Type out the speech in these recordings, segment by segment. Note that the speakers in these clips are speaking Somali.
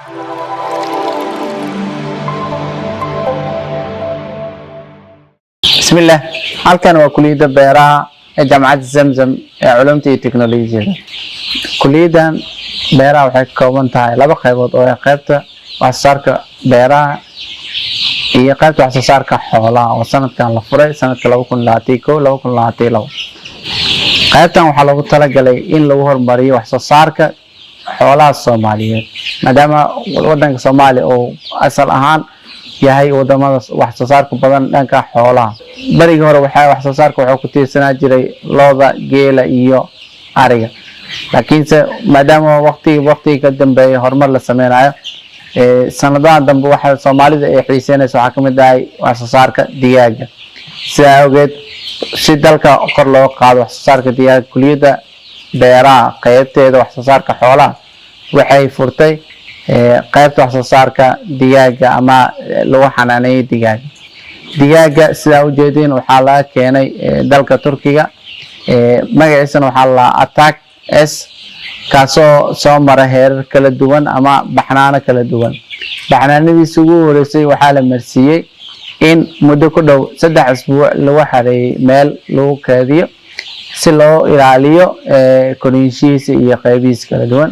بسم الله. halkan waa kulliyadda beeraha ee jaamacadda Zamzam ee Culuumta iyo Tiknoolajiyada. Kulliyadan beeraha waxay ka kooban tahay laba qaybood oo ah qaybta wax soo saarka beeraha iyo qaybta wax soo saarka xoolaha oo sanadkan la furay sanadka 2021-2022. qaybtan waxaa loogu talagalay in lagu horumariyo wax soo saarka xoolaha Soomaaliyeed maadaama wadanka Soomaaliya oo asal ahaan yahay wadamada wax soo saarka badan dhanka xoolaha. barigi hore wax soo saarka wuxuu ku tiirsanaa jiray lo'da, geela iyo ariga. laakiin maadaama waqti ka dambeeyay horumar la sameynayo sanadahan dambe waxa Soomaalida ay xiiseynayso waxa kamid ah wax soo saarka digaaga. sidaa awgeed si dalka kor loo qaado wax soo saarka digaaga, kulliyadda beeraha qaybteeda wax soo saarka xoolaha waxay furtay qaybta wax soo saarka digaaga ama lagu xanaaneeyo digaaga. sidaa u jeedin waxaa laga keenay dalka Turkiga. magaciisana waxaa la Attack S kaasoo soo maray heerar kala duwan ama baxnaano kala duwan. baxnaanadiisa ugu horeysay waxaa la marsiiyey in muddo ku dhow 3 usbuuc lagu xareeyay meel lagu kaadiyo si loo ilaaliyo korinshiisa iyo qaybihiisa kala duwan.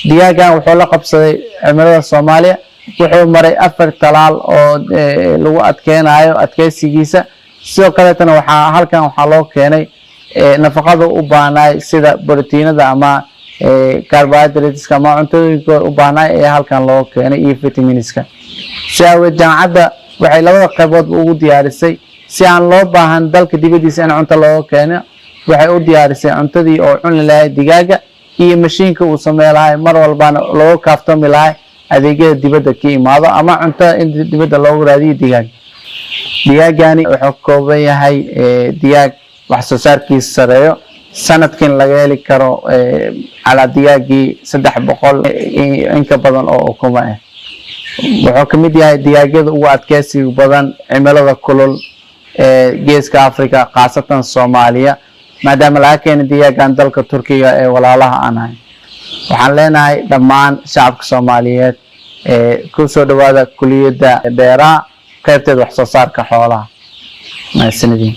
digaagan wuxuu la qabsaday cimilada Soomaaliya, wuxuu maray 4 talaal oo lagu adkeenayo adkeysigiisa. sidoo kale tan waxaa loo keenay nafaqada u baahnay sida borotiinada ama carbohydrates ama cuntooyinka u baahnay ee halkan loo keenay iyo vitaminiska. sidaa jaamacadda waxay labada qaybood ugu diyaarisay si aan loo baahan dalka dibadiisa in cunto loo keeno. waxay u diyaarisay cuntadii oo cuni lahayd digaaga iyo mashiinka uu sameey lahaay mar walbana loo kaaftoomi lahaay adeegyada dibadda ka imaado ama cunto in dibadda loogu raadiyo digaagani wuxuu ka kooban yahay digaag wax soo saarkiisa sareeyo. sanadkan laga heli karo ala digaagii 300 in ka badan oo ukuma ah. wuxuu ka mid yahay digaagyada ugu adkeysiga badan cimilada kulul ee geeska Afrika, khaasatan Soomaaliya, maadaama laga keenay digaagan dalka Turkiga ee walaalaha aan ahay. waxaan leenahay dhammaan shacabka Soomaaliyeed ku soo dhawaada kulliyadda beeraha qaybteeda wax soo saarka xoolaha. mahadsanidin.